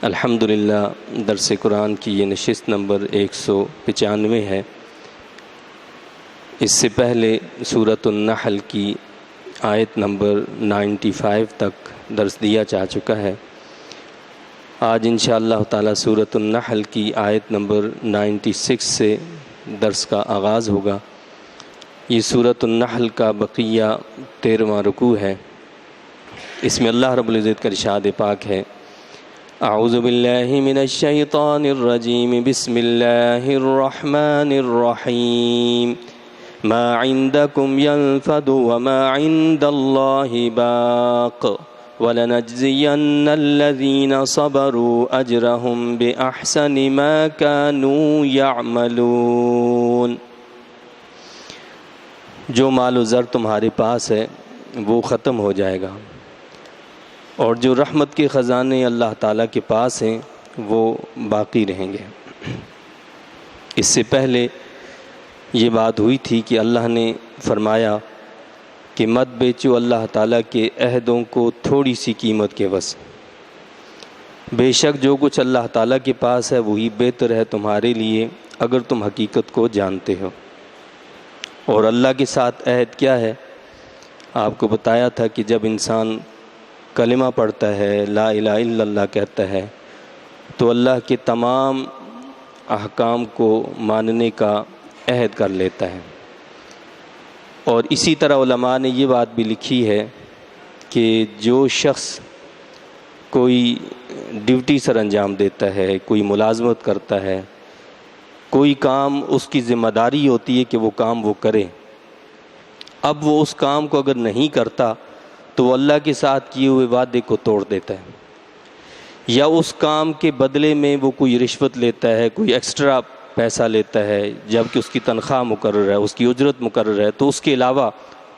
الحمدللہ درس قرآن کی یہ نشست نمبر 195 ہے۔ اس سے پہلے سورۃ النحل کی آیت نمبر 95 تک درس دیا جا چکا ہے۔ آج انشاءاللہ تعالی سورۃ النحل کی آیت نمبر 96 سے درس کا آغاز ہوگا۔ یہ سورۃ النحل کا بقیہ 13واں رکوع ہے۔ اس میں اللہ رب العزت کا ارشاد پاک ہے: اعوذ باللہ من الشیطان الرجیم، بسم اللہ الرحمن الرحیم، ما عندکم ینفد وما عند اللہ باق وَلَنَجْزِيَنَّ الَّذِينَ صَبَرُوا أَجْرَهُمْ بِأَحْسَنِ مَا كَانُوا يَعْمَلُونَ۔ جو مال و زر تمہارے پاس ہے وہ ختم ہو جائے گا، اور جو رحمت کے خزانے اللہ تعالیٰ کے پاس ہیں وہ باقی رہیں گے۔ اس سے پہلے یہ بات ہوئی تھی کہ اللہ نے فرمایا کہ مت بیچو اللہ تعالیٰ کے عہدوں کو تھوڑی سی قیمت کے عوض۔ بے شک جو کچھ اللہ تعالیٰ کے پاس ہے وہی بہتر ہے تمہارے لیے اگر تم حقیقت کو جانتے ہو۔ اور اللہ کے ساتھ عہد کیا ہے؟ آپ کو بتایا تھا کہ جب انسان کلمہ پڑھتا ہے، لا الہ الا اللہ کہتا ہے، تو اللہ کے تمام احکام کو ماننے کا عہد کر لیتا ہے۔ اور اسی طرح علماء نے یہ بات بھی لکھی ہے کہ جو شخص کوئی ڈیوٹی سر انجام دیتا ہے، کوئی ملازمت کرتا ہے، کوئی کام اس کی ذمہ داری ہوتی ہے کہ وہ کام وہ کرے، اب وہ اس کام کو اگر نہیں کرتا تو وہ اللہ کے ساتھ کیے ہوئے وعدے کو توڑ دیتا ہے، یا اس کام کے بدلے میں وہ کوئی رشوت لیتا ہے، کوئی ایکسٹرا پیسہ لیتا ہے جبکہ اس کی تنخواہ مقرر ہے، اس کی اجرت مقرر ہے، تو اس کے علاوہ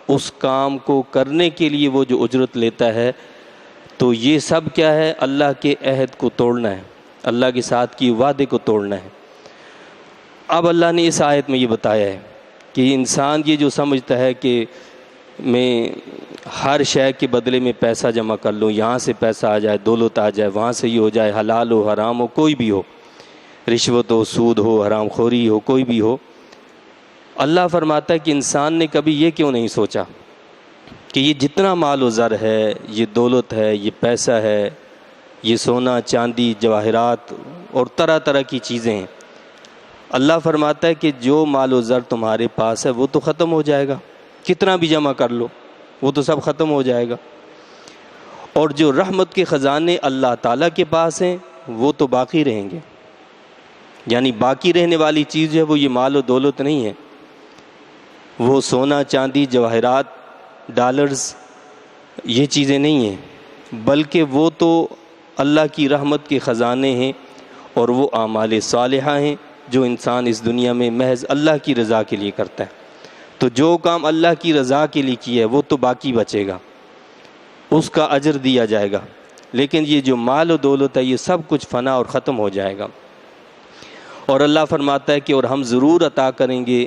اس کام کو کرنے کے لیے وہ جو اجرت لیتا ہے، تو یہ سب کیا ہے؟ اللہ کے عہد کو توڑنا ہے، اللہ کے ساتھ کی وعدے کو توڑنا ہے۔ اب اللہ نے اس آیت میں یہ بتایا ہے کہ انسان یہ جو سمجھتا ہے کہ میں ہر شے کے بدلے میں پیسہ جمع کر لوں، یہاں سے پیسہ آ جائے، دولت آ جائے، وہاں سے یہ ہو جائے، حلال ہو حرام ہو کوئی بھی ہو، رشوت ہو، سود ہو، حرام خوری ہو، کوئی بھی ہو، اللہ فرماتا ہے کہ انسان نے کبھی یہ کیوں نہیں سوچا کہ یہ جتنا مال و زر ہے، یہ دولت ہے، یہ پیسہ ہے، یہ سونا چاندی جواہرات اور طرح طرح کی چیزیں ہیں، اللہ فرماتا ہے کہ جو مال و زر تمہارے پاس ہے وہ تو ختم ہو جائے گا، کتنا بھی جمع کر لو وہ تو سب ختم ہو جائے گا، اور جو رحمت کے خزانے اللہ تعالیٰ کے پاس ہیں وہ تو باقی رہیں گے۔ یعنی باقی رہنے والی چیز جو ہے وہ یہ مال و دولت نہیں ہے، وہ سونا چاندی جواہرات ڈالرز یہ چیزیں نہیں ہیں، بلکہ وہ تو اللہ کی رحمت کے خزانے ہیں، اور وہ اعمال صالحہ ہیں جو انسان اس دنیا میں محض اللہ کی رضا کے لیے کرتا ہے۔ تو جو کام اللہ کی رضا کے لیے کیا ہے وہ تو باقی بچے گا، اس کا اجر دیا جائے گا، لیکن یہ جو مال و دولت ہے یہ سب کچھ فنا اور ختم ہو جائے گا۔ اور اللہ فرماتا ہے کہ اور ہم ضرور عطا کریں گے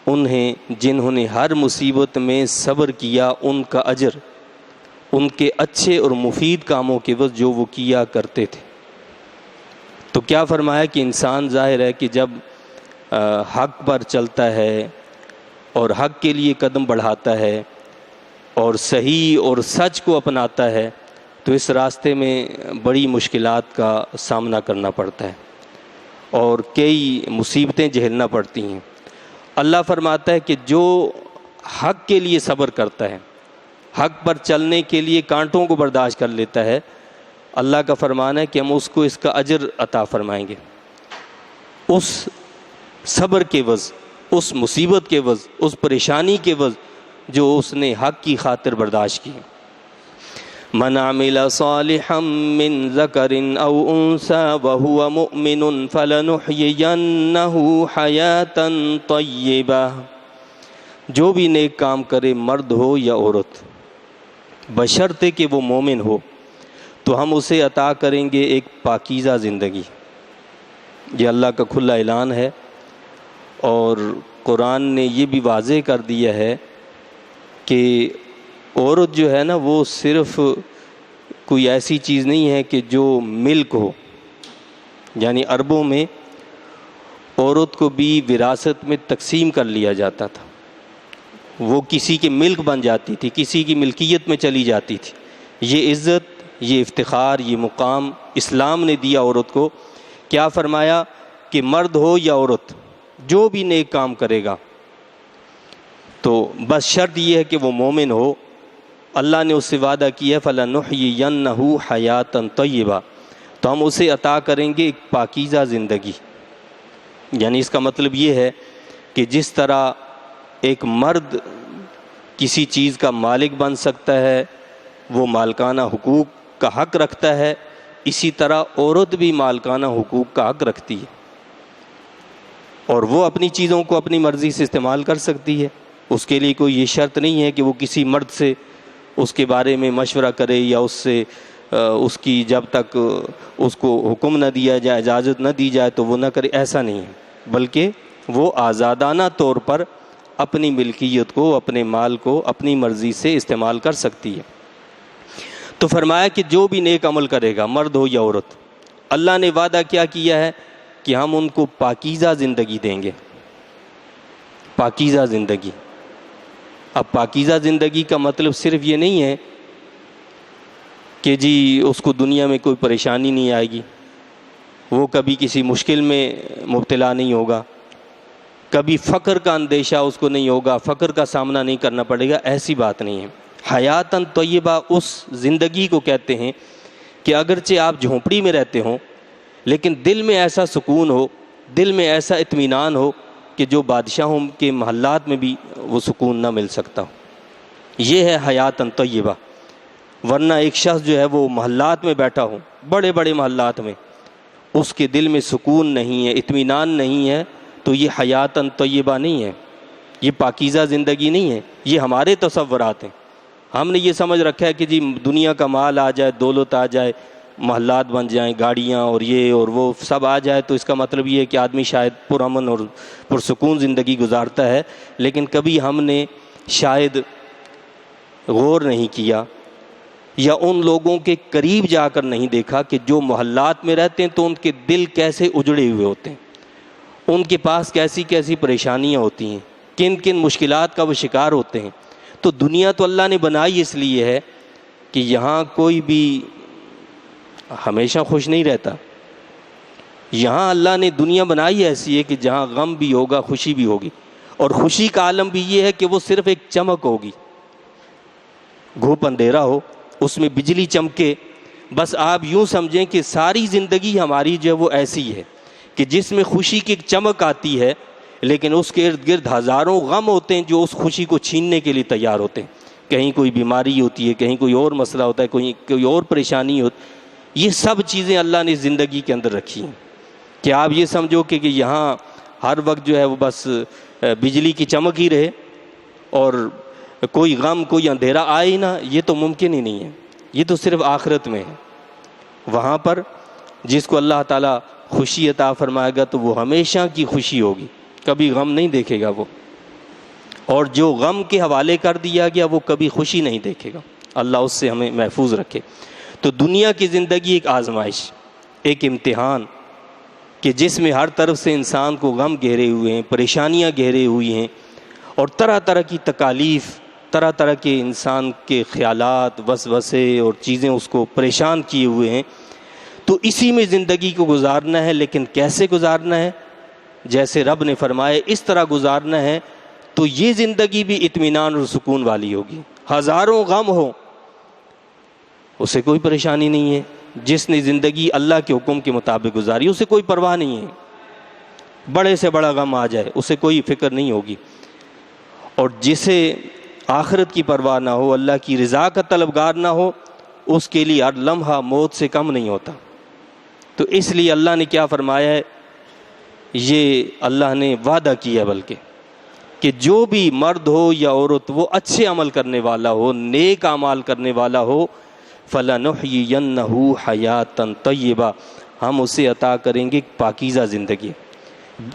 انہیں جنہوں نے ہر مصیبت میں صبر کیا، ان کا اجر ان کے اچھے اور مفید کاموں کے عوض جو وہ کیا کرتے تھے۔ تو کیا فرمایا کہ انسان ظاہر ہے کہ جب حق پر چلتا ہے اور حق کے لیے قدم بڑھاتا ہے اور صحیح اور سچ کو اپناتا ہے تو اس راستے میں بڑی مشکلات کا سامنا کرنا پڑتا ہے اور کئی مصیبتیں جھیلنا پڑتی ہیں۔ اللہ فرماتا ہے کہ جو حق کے لیے صبر کرتا ہے، حق پر چلنے کے لیے کانٹوں کو برداشت کر لیتا ہے، اللہ کا فرمان ہے کہ ہم اس کو اس کا اجر عطا فرمائیں گے، اس صبر کے عوض، اس مصیبت کے عوض، اس پریشانی کے عوض جو اس نے حق کی خاطر برداشت کی۔ من عمل صالحا من ذکر او انثى وهو مؤمن فلنحيينه حیاتا طیبہ، جو بھی نیک کام کرے مرد ہو یا عورت، بشرطے کہ وہ مومن ہو، تو ہم اسے عطا کریں گے ایک پاکیزہ زندگی۔ یہ اللہ کا کھلا اعلان ہے، اور قرآن نے یہ بھی واضح کر دیا ہے کہ عورت جو ہے نا وہ صرف کوئی ایسی چیز نہیں ہے کہ جو ملک ہو، یعنی عربوں میں عورت کو بھی وراثت میں تقسیم کر لیا جاتا تھا، وہ کسی کے ملک بن جاتی تھی، کسی کی ملکیت میں چلی جاتی تھی۔ یہ عزت، یہ افتخار، یہ مقام اسلام نے دیا عورت کو۔ کیا فرمایا کہ مرد ہو یا عورت، جو بھی نیک کام کرے گا تو بس شرط یہ ہے کہ وہ مومن ہو۔ اللہ نے اس سے وعدہ کیا ہے فَلَنُحْيِيَنَّهُ حَيَاةً طَيِّبَةً، تو ہم اسے عطا کریں گے ایک پاکیزہ زندگی۔ یعنی اس کا مطلب یہ ہے کہ جس طرح ایک مرد کسی چیز کا مالک بن سکتا ہے، وہ مالکانہ حقوق کا حق رکھتا ہے، اسی طرح عورت بھی مالکانہ حقوق کا حق رکھتی ہے، اور وہ اپنی چیزوں کو اپنی مرضی سے استعمال کر سکتی ہے۔ اس کے لیے کوئی یہ شرط نہیں ہے کہ وہ کسی مرد سے اس کے بارے میں مشورہ کرے یا اس سے اس کی جب تک اس کو حکم نہ دیا جائے، اجازت نہ دی جائے تو وہ نہ کرے، ایسا نہیں ہے، بلکہ وہ آزادانہ طور پر اپنی ملکیت کو، اپنے مال کو اپنی مرضی سے استعمال کر سکتی ہے۔ تو فرمایا کہ جو بھی نیک عمل کرے گا، مرد ہو یا عورت، اللہ نے وعدہ کیا کیا ہے کہ ہم ان کو پاکیزہ زندگی دیں گے۔ پاکیزہ زندگی، اب پاکیزہ زندگی کا مطلب صرف یہ نہیں ہے کہ جی اس کو دنیا میں کوئی پریشانی نہیں آئے گی، وہ کبھی کسی مشکل میں مبتلا نہیں ہوگا، کبھی فقر کا اندیشہ اس کو نہیں ہوگا، فقر کا سامنا نہیں کرنا پڑے گا، ایسی بات نہیں ہے۔ حیاتاً طیبہ اس زندگی کو کہتے ہیں کہ اگرچہ آپ جھونپڑی میں رہتے ہوں لیکن دل میں ایسا سکون ہو، دل میں ایسا اطمینان ہو کہ جو بادشاہوں کے محلات میں بھی وہ سکون نہ مل سکتا ہو۔ یہ ہے حیاتاً طیبہ۔ ورنہ ایک شخص جو ہے وہ محلات میں بیٹھا ہو، بڑے بڑے محلات میں، اس کے دل میں سکون نہیں ہے، اطمینان نہیں ہے، تو یہ حیاتاً طیبہ نہیں ہے، یہ پاکیزہ زندگی نہیں ہے۔ یہ ہمارے تصورات ہیں، ہم نے یہ سمجھ رکھا ہے کہ جی دنیا کا مال آ جائے، دولت آ جائے، محلات بن جائیں، گاڑیاں اور یہ اور وہ سب آ جائے تو اس کا مطلب یہ ہے کہ آدمی شاید پرامن اور پرسکون زندگی گزارتا ہے۔ لیکن کبھی ہم نے شاید غور نہیں کیا یا ان لوگوں کے قریب جا کر نہیں دیکھا کہ جو محلات میں رہتے ہیں تو ان کے دل کیسے اجڑے ہوئے ہوتے ہیں، ان کے پاس کیسی کیسی پریشانیاں ہوتی ہیں، کن کن مشکلات کا وہ شکار ہوتے ہیں۔ تو دنیا تو اللہ نے بنائی اس لیے ہے کہ یہاں کوئی بھی ہمیشہ خوش نہیں رہتا۔ یہاں اللہ نے دنیا بنائی ایسی ہے کہ جہاں غم بھی ہوگا، خوشی بھی ہوگی، اور خوشی کا عالم بھی یہ ہے کہ وہ صرف ایک چمک ہوگی، گھوپ اندھیرا ہو، اس میں بجلی چمکے۔ بس آپ یوں سمجھیں کہ ساری زندگی ہماری جو ہے وہ ایسی ہے کہ جس میں خوشی کی ایک چمک آتی ہے لیکن اس کے ارد گرد ہزاروں غم ہوتے ہیں جو اس خوشی کو چھیننے کے لیے تیار ہوتے ہیں۔ کہیں کوئی بیماری ہوتی ہے، کہیں کوئی اور مسئلہ ہوتا ہے، کوئی اور پریشانی ہوتی ہے۔ یہ سب چیزیں اللہ نے زندگی کے اندر رکھی ہیں کہ آپ یہ سمجھو کہ یہاں ہر وقت جو ہے وہ بس بجلی کی چمک ہی رہے اور کوئی غم، کوئی اندھیرا آئے نہ، یہ تو ممکن ہی نہیں ہے۔ یہ تو صرف آخرت میں ہے، وہاں پر جس کو اللہ تعالیٰ خوشی عطا فرمائے گا تو وہ ہمیشہ کی خوشی ہوگی، کبھی غم نہیں دیکھے گا وہ، اور جو غم کے حوالے کر دیا گیا وہ کبھی خوشی نہیں دیکھے گا۔ اللہ اس سے ہمیں محفوظ رکھے۔ تو دنیا کی زندگی ایک آزمائش، ایک امتحان کہ جس میں ہر طرف سے انسان کو غم گھیرے ہوئے ہیں، پریشانیاں گھیرے ہوئی ہیں، اور طرح طرح کی تکالیف، طرح طرح کے انسان کے خیالات، وسوسے اور چیزیں اس کو پریشان کیے ہوئے ہیں۔ تو اسی میں زندگی کو گزارنا ہے، لیکن کیسے گزارنا ہے؟ جیسے رب نے فرمایا اس طرح گزارنا ہے تو یہ زندگی بھی اطمینان اور سکون والی ہوگی۔ ہزاروں غم ہو، اسے کوئی پریشانی نہیں ہے۔ جس نے زندگی اللہ کے حکم کے مطابق گزاری اسے کوئی پرواہ نہیں ہے، بڑے سے بڑا غم آ جائے اسے کوئی فکر نہیں ہوگی۔ اور جسے آخرت کی پرواہ نہ ہو، اللہ کی رضا کا طلبگار نہ ہو، اس کے لیے ہر لمحہ موت سے کم نہیں ہوتا۔ تو اس لیے اللہ نے کیا فرمایا ہے، یہ اللہ نے وعدہ کیا بلکہ کہ جو بھی مرد ہو یا عورت وہ اچھے عمل کرنے والا ہو، نیک اعمال کرنے والا ہو، فَلَنُحْيِيَنَّهُ حَيَاةً طَيِّبَةً، ہم اسے عطا کریں گے پاکیزہ زندگی۔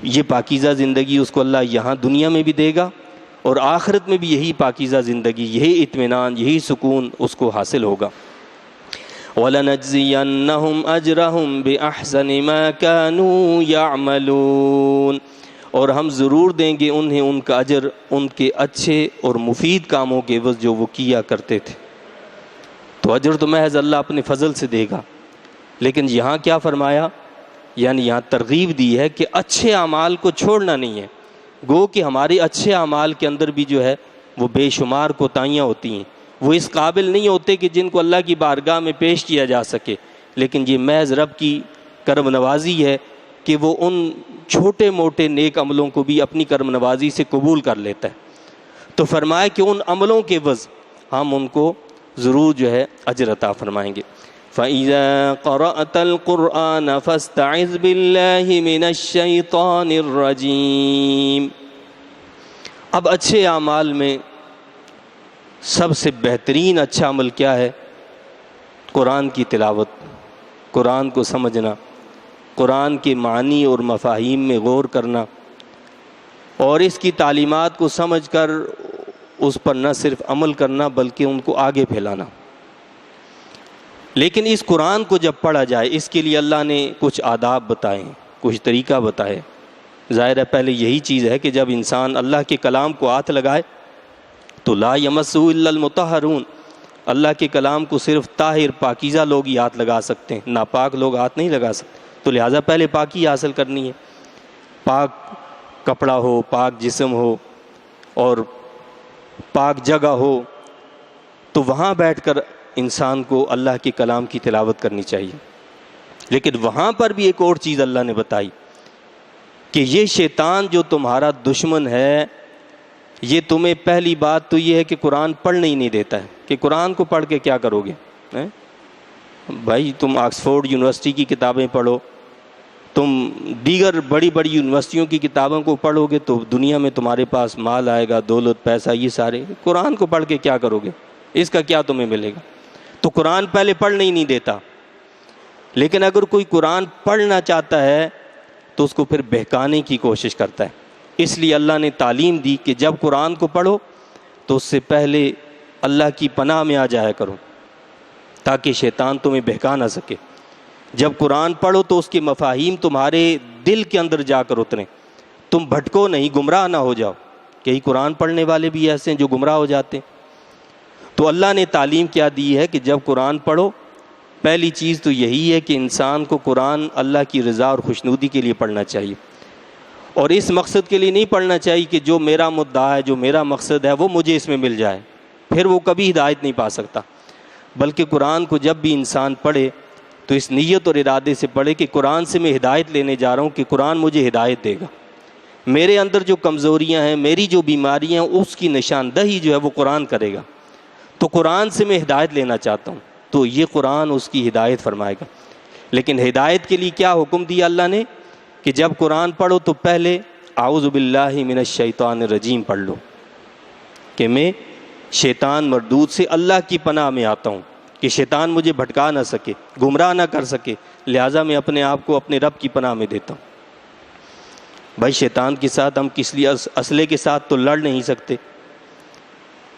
یہ پاکیزہ زندگی اس کو اللہ یہاں دنیا میں بھی دے گا اور آخرت میں بھی یہی پاکیزہ زندگی، یہی اطمینان، یہی سکون اس کو حاصل ہوگا۔ وَلَنَجْزِيَنَّهُمْ أَجْرَهُمْ بِأَحْسَنِ مَا كَانُوا يَعْمَلُونَ، اور ہم ضرور دیں گے انہیں ان کا اجر ان کے اچھے اور مفید کاموں کے عوض جو وہ کیا کرتے تھے۔ تو اجر تو محض اللہ اپنے فضل سے دے گا، لیکن یہاں کیا فرمایا، یعنی یہاں ترغیب دی ہے کہ اچھے اعمال کو چھوڑنا نہیں ہے۔ گو کہ ہمارے اچھے اعمال کے اندر بھی جو ہے وہ بے شمار کوتاہیاں ہوتی ہیں، وہ اس قابل نہیں ہوتے کہ جن کو اللہ کی بارگاہ میں پیش کیا جا سکے، لیکن یہ محض رب کی کرم نوازی ہے کہ وہ ان چھوٹے موٹے نیک عملوں کو بھی اپنی کرم نوازی سے قبول کر لیتا ہے۔ تو فرمایا کہ ان عملوں کے عوض ہم ان کو ضرور جو ہے اجر عطا فرمائیں گے۔ فَإِذَا قَرَأْتَ الْقُرْآنَ فَاسْتَعِذْ بِاللَّهِ مِنَ الشَّيْطَانِ الرَّجِيمِ۔ اب اچھے اعمال میں سب سے بہترین اچھا عمل کیا ہے؟ قرآن کی تلاوت، قرآن کو سمجھنا، قرآن کے معنی اور مفاہیم میں غور کرنا، اور اس کی تعلیمات کو سمجھ کر اس پر نہ صرف عمل کرنا بلکہ ان کو آگے پھیلانا۔ لیکن اس قرآن کو جب پڑھا جائے اس کے لیے اللہ نے کچھ آداب بتائے، کچھ طریقہ بتائے۔ ظاہر ہے پہلے یہی چیز ہے کہ جب انسان اللہ کے کلام کو ہاتھ لگائے تو لا یمسہ الا المطہرون، اللہ کے کلام کو صرف طاہر پاکیزہ لوگ ہی ہاتھ لگا سکتے ہیں، ناپاک لوگ ہاتھ نہیں لگا سکتے۔ تو لہٰذا پہلے پاکی حاصل کرنی ہے، پاک کپڑا ہو، پاک جسم ہو اور پاک جگہ ہو، تو وہاں بیٹھ کر انسان کو اللہ کے کلام کی تلاوت کرنی چاہیے۔ لیکن وہاں پر بھی ایک اور چیز اللہ نے بتائی کہ یہ شیطان جو تمہارا دشمن ہے، یہ تمہیں پہلی بات تو یہ ہے کہ قرآن پڑھنے ہی نہیں دیتا ہے، کہ قرآن کو پڑھ کے کیا کرو گے؟ بھائی تم آکسفورڈ یونیورسٹی کی کتابیں پڑھو، تم دیگر بڑی بڑی یونیورسٹیوں کی کتابوں کو پڑھو گے تو دنیا میں تمہارے پاس مال آئے گا، دولت، پیسہ، یہ سارے۔ قرآن کو پڑھ کے کیا کرو گے؟ اس کا کیا تمہیں ملے گا؟ تو قرآن پہلے پڑھنے ہی نہیں دیتا۔ لیکن اگر کوئی قرآن پڑھنا چاہتا ہے تو اس کو پھر بہکانے کی کوشش کرتا ہے۔ اس لیے اللہ نے تعلیم دی کہ جب قرآن کو پڑھو تو اس سے پہلے اللہ کی پناہ میں آ جایا کرو تاکہ شیطان تمہیں بہکا نہ سکے۔ جب قرآن پڑھو تو اس کے مفاہیم تمہارے دل کے اندر جا کر اتریں، تم بھٹکو نہیں، گمراہ نہ ہو جاؤ۔ کئی قرآن پڑھنے والے بھی ایسے ہیں جو گمراہ ہو جاتے ہیں۔ تو اللہ نے تعلیم کیا دی ہے کہ جب قرآن پڑھو، پہلی چیز تو یہی ہے کہ انسان کو قرآن اللہ کی رضا اور خوشنودی کے لیے پڑھنا چاہیے، اور اس مقصد کے لیے نہیں پڑھنا چاہیے کہ جو میرا مدعا ہے، جو میرا مقصد ہے وہ مجھے اس میں مل جائے، پھر وہ کبھی ہدایت نہیں پا سکتا۔ بلکہ قرآن کو جب بھی انسان پڑھے تو اس نیت اور ارادے سے پڑھے کہ قرآن سے میں ہدایت لینے جا رہا ہوں، کہ قرآن مجھے ہدایت دے گا، میرے اندر جو کمزوریاں ہیں، میری جو بیماریاں ہیں، اس کی نشاندہی جو ہے وہ قرآن کرے گا۔ تو قرآن سے میں ہدایت لینا چاہتا ہوں، تو یہ قرآن اس کی ہدایت فرمائے گا۔ لیکن ہدایت کے لیے کیا حکم دیا اللہ نے کہ جب قرآن پڑھو تو پہلے اعوذ باللہ من الشیطان الرجیم پڑھ لو، کہ میں شیطان مردود سے اللہ کی پناہ میں آتا ہوں کہ شیطان مجھے بھٹکا نہ سکے، گمراہ نہ کر سکے، لہٰذا میں اپنے آپ کو اپنے رب کی پناہ میں دیتا ہوں۔ بھائی شیطان کے ساتھ ہم کس لیے اسلحے کے ساتھ تو لڑ نہیں سکتے،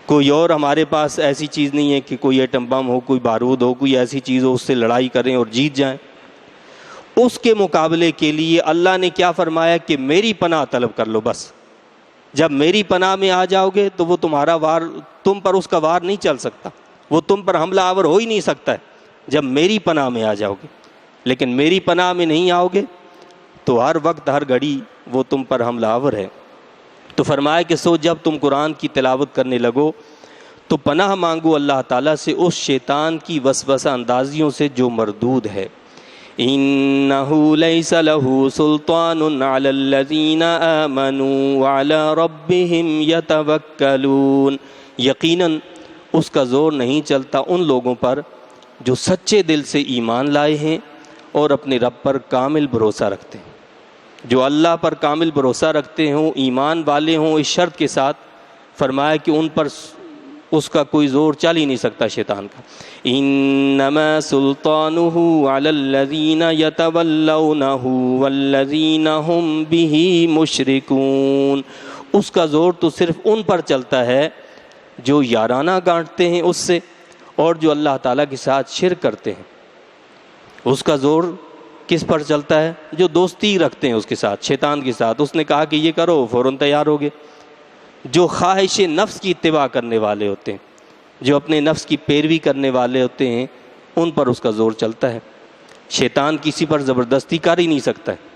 کوئی اور ہمارے پاس ایسی چیز نہیں ہے کہ کوئی ایٹم بم ہو، کوئی بارود ہو، کوئی ایسی چیز ہو اس سے لڑائی کریں اور جیت جائیں۔ اس کے مقابلے کے لیے اللہ نے کیا فرمایا کہ میری پناہ طلب کر لو۔ بس جب میری پناہ میں آ جاؤ گے تو وہ تمہارا وار، تم پر اس کا وار نہیں چل سکتا، وہ تم پر حملہ آور ہو ہی نہیں سکتا ہے جب میری پناہ میں آ جاؤ گے۔ لیکن میری پناہ میں نہیں آؤ گے تو ہر وقت ہر گھڑی وہ تم پر حملہ آور ہے۔ تو فرمایا کہ جب تم قرآن کی تلاوت کرنے لگو تو پناہ مانگو اللہ تعالیٰ سے اس شیطان کی وسوسہ اندازیوں سے جو مردود ہے۔ اِنَّهُ لَيْسَ لَهُ سُلْطَانٌ عَلَى الَّذِينَ آمَنُوا وَعَلَى رَبِّهِمْ يَتَوَكَّلُونَ، یقیناً اس کا زور نہیں چلتا ان لوگوں پر جو سچے دل سے ایمان لائے ہیں اور اپنے رب پر کامل بھروسہ رکھتے ہیں۔ جو اللہ پر کامل بھروسہ رکھتے ہوں، ایمان والے ہوں، اس شرط کے ساتھ فرمایا کہ ان پر اس کا کوئی زور چل ہی نہیں سکتا شیطان کا۔ انما سلطانہ علی الذین یتولونہ والذین ہم بہ مشرکون، اس کا زور تو صرف ان پر چلتا ہے جو یارانہ گانٹتے ہیں اس سے اور جو اللہ تعالیٰ کے ساتھ شرک کرتے ہیں اس کا زور کس پر چلتا ہے؟ جو دوستی رکھتے ہیں اس کے ساتھ، شیطان کے ساتھ، اس نے کہا کہ یہ کرو، فوراً تیار ہو گئے۔ جو خواہش نفس کی اتباع کرنے والے ہوتے ہیں، جو اپنے نفس کی پیروی کرنے والے ہوتے ہیں، ان پر اس کا زور چلتا ہے۔ شیطان کسی پر زبردستی کر ہی نہیں سکتا ہے،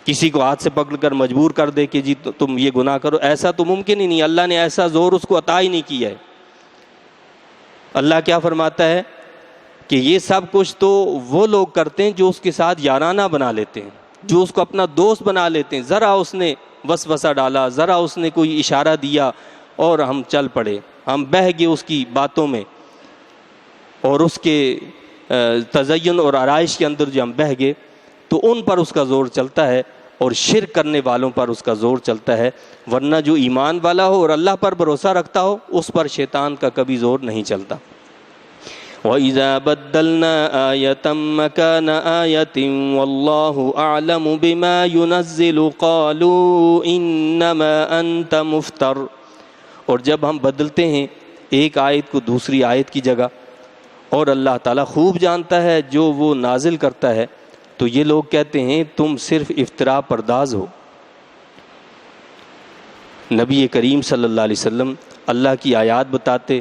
کسی کو ہاتھ سے پکڑ کر مجبور کر دے کہ جی تم یہ گناہ کرو، ایسا تو ممکن ہی نہیں۔ اللہ نے ایسا زور اس کو عطا ہی نہیں کیا ہے۔ اللہ کیا فرماتا ہے کہ یہ سب کچھ تو وہ لوگ کرتے ہیں جو اس کے ساتھ یارانہ بنا لیتے ہیں، جو اس کو اپنا دوست بنا لیتے ہیں۔ ذرا اس نے وسوسہ ڈالا، ذرا اس نے کوئی اشارہ دیا اور ہم چل پڑے، ہم بہہ گئے اس کی باتوں میں، اور اس کے تزین اور آرائش کے اندر جو ہم بہہ گئے، تو ان پر اس کا زور چلتا ہے، اور شرک کرنے والوں پر اس کا زور چلتا ہے۔ ورنہ جو ایمان والا ہو اور اللہ پر بھروسہ رکھتا ہو، اس پر شیطان کا کبھی زور نہیں چلتا۔ وَإِذَا بَدَّلْنَا آيَةً مَّكَانَ آيَةٍ وَاللَّهُ أَعْلَمُ بِمَا يُنَزِّلُ قَالُوا إِنَّمَا أَنتَ مُفْتَرٍ، اور جب ہم بدلتے ہیں ایک آیت کو دوسری آیت کی جگہ، اور اللہ تعالیٰ خوب جانتا ہے جو وہ نازل کرتا ہے، تو یہ لوگ کہتے ہیں تم صرف افتراء پرداز ہو۔ نبی کریم صلی اللہ علیہ وسلم اللہ کی آیات بتاتے،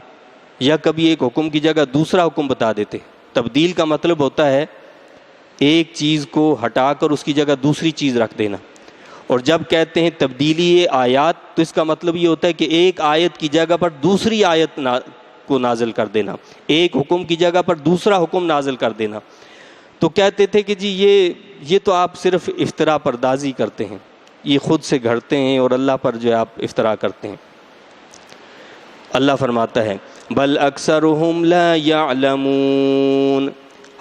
یا کبھی ایک حکم کی جگہ دوسرا حکم بتا دیتے۔ تبدیل کا مطلب ہوتا ہے ایک چیز کو ہٹا کر اس کی جگہ دوسری چیز رکھ دینا، اور جب کہتے ہیں تبدیلی آیات تو اس کا مطلب یہ ہوتا ہے کہ ایک آیت کی جگہ پر دوسری آیت کو نازل کر دینا، ایک حکم کی جگہ پر دوسرا حکم نازل کر دینا۔ تو کہتے تھے کہ جی یہ تو آپ صرف افتراء پردازی کرتے ہیں، یہ خود سے گھڑتے ہیں اور اللہ پر جو ہے آپ افتراء کرتے ہیں۔ اللہ فرماتا ہے بل اکثرهم لا يعلمون،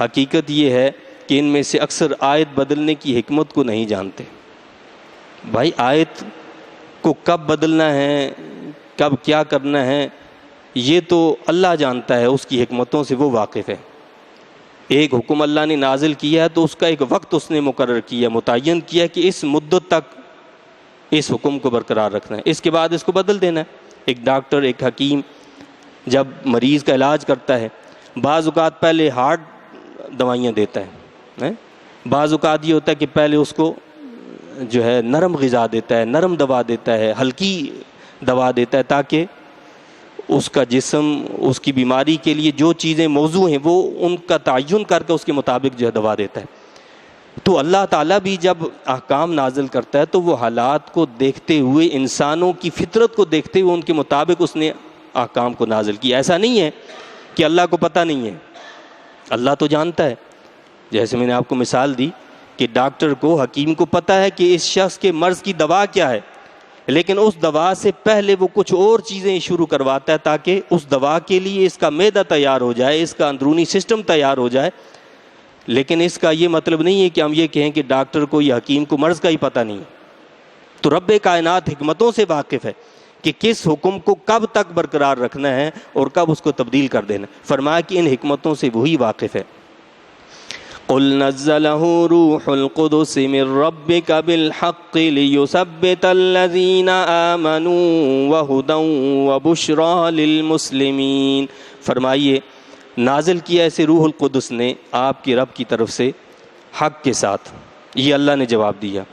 حقیقت یہ ہے کہ ان میں سے اکثر آیت بدلنے کی حکمت کو نہیں جانتے۔ بھائی آیت کو کب بدلنا ہے، کب کیا کرنا ہے، یہ تو اللہ جانتا ہے، اس کی حکمتوں سے وہ واقف ہے۔ ایک حکم اللہ نے نازل کیا ہے تو اس کا ایک وقت اس نے مقرر کیا، متعین کیا کہ اس مدت تک اس حکم کو برقرار رکھنا ہے، اس کے بعد اس کو بدل دینا ہے۔ ایک ڈاکٹر، ایک حکیم جب مریض کا علاج کرتا ہے، بعض اوقات پہلے ہارڈ دوائیاں دیتا ہے، بعض اوقات یہ ہوتا ہے کہ پہلے اس کو جو ہے نرم غذا دیتا ہے، نرم دوا دیتا ہے، ہلکی دوا دیتا ہے، تاکہ اس کا جسم اس کی بیماری کے لیے جو چیزیں موضوع ہیں وہ ان کا تعین کر کے اس کے مطابق جو ہے دوا دیتا ہے۔ تو اللہ تعالیٰ بھی جب احکام نازل کرتا ہے تو وہ حالات کو دیکھتے ہوئے، انسانوں کی فطرت کو دیکھتے ہوئے ان کے مطابق اس نے احکام کو نازل کیا۔ ایسا نہیں ہے کہ اللہ کو پتہ نہیں ہے، اللہ تو جانتا ہے۔ جیسے میں نے آپ کو مثال دی کہ ڈاکٹر کو، حکیم کو پتہ ہے کہ اس شخص کے مرض کی دوا کیا ہے، لیکن اس دوا سے پہلے وہ کچھ اور چیزیں شروع کرواتا ہے تاکہ اس دوا کے لیے اس کا معدہ تیار ہو جائے، اس کا اندرونی سسٹم تیار ہو جائے۔ لیکن اس کا یہ مطلب نہیں ہے کہ ہم یہ کہیں کہ ڈاکٹر کو یا حکیم کو مرض کا ہی پتہ نہیں ہے۔ تو رب کائنات حکمتوں سے واقف ہے کہ کس حکم کو کب تک برقرار رکھنا ہے اور کب اس کو تبدیل کر دینا۔ فرمایا کہ ان حکمتوں سے وہی واقف ہے۔ قل نزلہ روح القدس من ربک بالحق لیثبت الذین آمنوا وہدی وبشری للمسلمین۔ فرمائیے نازل کیا اسے روح القدس نے آپ کی رب کی طرف سے حق کے ساتھ۔ یہ اللہ نے جواب دیا۔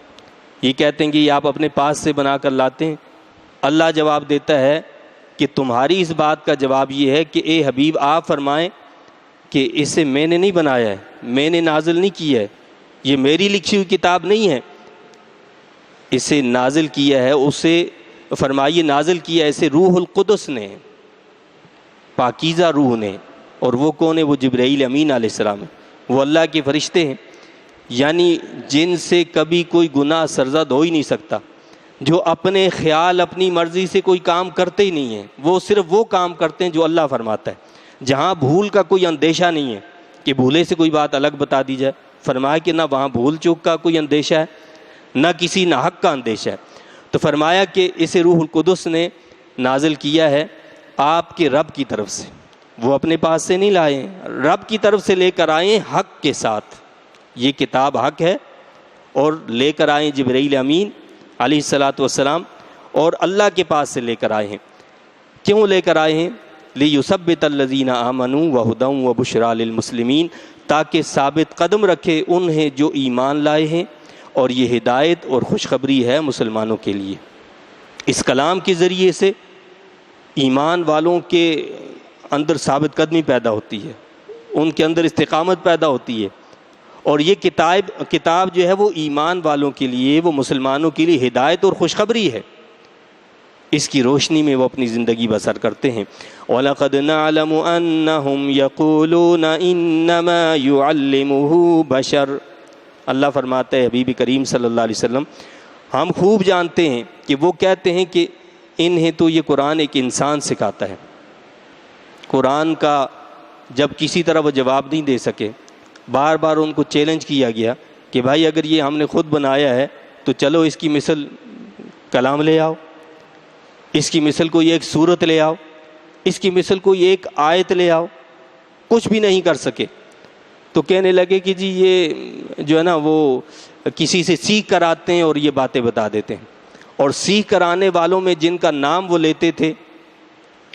یہ کہتے ہیں کہ یہ آپ اپنے پاس سے بنا کر لاتے ہیں، اللہ جواب دیتا ہے کہ تمہاری اس بات کا جواب یہ ہے کہ اے حبیب آپ فرمائیں کہ اسے میں نے نہیں بنایا ہے، میں نے نازل نہیں کیا ہے، یہ میری لکھی ہوئی کتاب نہیں ہے، اسے نازل کیا ہے، اسے فرمائیے نازل کیا اسے روح القدس نے، پاکیزہ روح نے۔ اور وہ کون ہے؟ وہ جبرائیل امین علیہ السلام ہے، وہ اللہ کے فرشتے ہیں، یعنی جن سے کبھی کوئی گناہ سرزد ہو ہی نہیں سکتا، جو اپنے خیال اپنی مرضی سے کوئی کام کرتے ہی نہیں ہیں، وہ صرف وہ کام کرتے ہیں جو اللہ فرماتا ہے۔ جہاں بھول کا کوئی اندیشہ نہیں ہے کہ بھولے سے کوئی بات الگ بتا دی جائے، فرمایا کہ نہ وہاں بھول چوک کا کوئی اندیشہ ہے، نہ کسی ناحق کا اندیشہ ہے۔ تو فرمایا کہ اسے روح القدس نے نازل کیا ہے آپ کے رب کی طرف سے، وہ اپنے پاس سے نہیں لائے ہیں، رب کی طرف سے لے کر آئے حق کے ساتھ۔ یہ کتاب حق ہے، اور لے کر آئے جبرائیل امین علیہ الصلاۃ والسلام، اور اللہ کے پاس سے لے کر آئے ہیں۔ کیوں لے کر آئے ہیں؟ لیثبت الذین آمنوا وہدی وبشریٰ للمسلمین، تاکہ ثابت قدم رکھے انہیں جو ایمان لائے ہیں، اور یہ ہدایت اور خوشخبری ہے مسلمانوں کے لیے۔ اس کلام کے ذریعے سے ایمان والوں کے اندر ثابت قدمی پیدا ہوتی ہے، ان کے اندر استقامت پیدا ہوتی ہے، اور یہ کتاب جو ہے وہ ایمان والوں کے لیے، وہ مسلمانوں کے لیے ہدایت اور خوشخبری ہے۔ اس کی روشنی میں وہ اپنی زندگی بسر کرتے ہیں۔ وَلَقَدْ نَعْلَمُ أَنَّهُمْ يَقُولُونَ إِنَّمَا يُعَلِّمُهُ بَشَرٌ، اللہ فرماتا ہے حبیب کریم صلی اللہ علیہ وسلم، ہم خوب جانتے ہیں کہ وہ کہتے ہیں کہ انہیں تو یہ قرآن ایک انسان سکھاتا ہے۔ قرآن کا جب کسی طرح وہ جواب نہیں دے سکے، بار بار ان کو چیلنج کیا گیا کہ بھائی اگر یہ ہم نے خود بنایا ہے تو چلو اس کی مثل کلام لے آؤ، اس کی مثل کوئی ایک صورت لے آؤ، اس کی مثل کوئی ایک آیت لے آؤ، کچھ بھی نہیں کر سکے۔ تو کہنے لگے کہ جی یہ جو ہے نا وہ کسی سے سیکھ کر آتے ہیں اور یہ باتیں بتا دیتے ہیں، اور سیکھ کر آنے والوں میں جن کا نام وہ لیتے تھے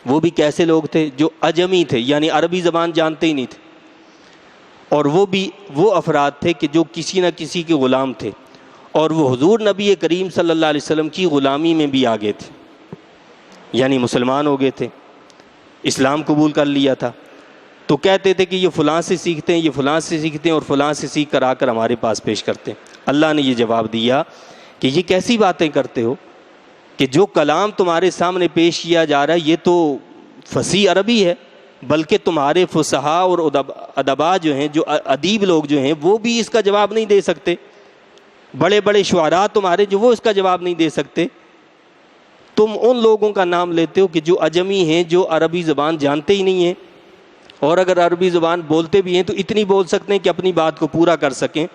وہ بھی کیسے لوگ تھے؟ جو اجمی تھے، یعنی عربی زبان جانتے ہی نہیں تھے، اور وہ بھی وہ افراد تھے کہ جو کسی نہ کسی کے غلام تھے، اور وہ حضور نبی کریم صلی اللہ علیہ وسلم کی غلامی میں بھی آگے تھے، یعنی مسلمان ہو گئے تھے، اسلام قبول کر لیا تھا۔ تو کہتے تھے کہ یہ فلاں سے سیکھتے ہیں، یہ فلاں سے سیکھتے ہیں، اور فلاں سے سیکھ کر آ کر ہمارے پاس پیش کرتے ہیں۔ اللہ نے یہ جواب دیا کہ یہ کیسی باتیں کرتے ہو کہ جو کلام تمہارے سامنے پیش کیا جا رہا ہے یہ تو فصیح عربی ہے، بلکہ تمہارے فصحاء اور ادبا جو ہیں، جو ادیب لوگ جو ہیں، وہ بھی اس کا جواب نہیں دے سکتے، بڑے بڑے شعراء تمہارے جو وہ اس کا جواب نہیں دے سکتے۔ تم ان لوگوں کا نام لیتے ہو کہ جو اجمی ہیں، جو عربی زبان جانتے ہی نہیں ہیں، اور اگر عربی زبان بولتے بھی ہیں تو اتنی بول سکتے ہیں کہ اپنی بات کو پورا کر سکیں۔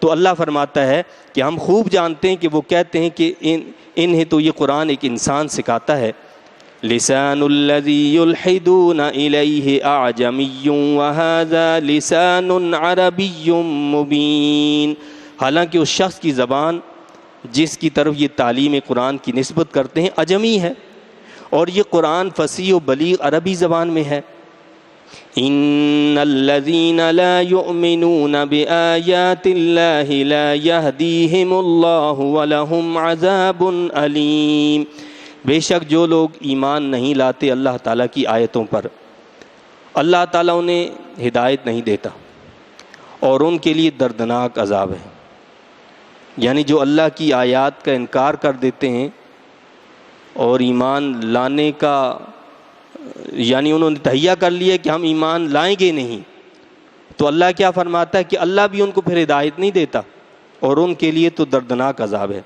تو اللہ فرماتا ہے کہ ہم خوب جانتے ہیں کہ وہ کہتے ہیں کہ انہیں تو یہ قرآن ایک انسان سکھاتا ہے۔ لسان الذی یلحدون الیہ اعجمی وہذا لسان عربی مبین، حالانکہ اس شخص کی زبان جس کی طرف یہ تعلیم قرآن کی نسبت کرتے ہیں اجمی ہے، اور یہ قرآن فصیح و بلیغ عربی زبان میں ہے۔ ان الذین لا یؤمنون بآیات اللہ لا یہدیہم اللہ ولہم عذاب علیم، بے شک جو لوگ ایمان نہیں لاتے اللہ تعالیٰ کی آیتوں پر، اللہ تعالیٰ انہیں ہدایت نہیں دیتا، اور ان کے لیے دردناک عذاب ہے۔ یعنی جو اللہ کی آیات کا انکار کر دیتے ہیں اور ایمان لانے کا یعنی انہوں نے تہیہ کر لیا کہ ہم ایمان لائیں گے نہیں، تو اللہ کیا فرماتا ہے کہ اللہ بھی ان کو پھر ہدایت نہیں دیتا، اور ان کے لیے تو دردناک عذاب ہے۔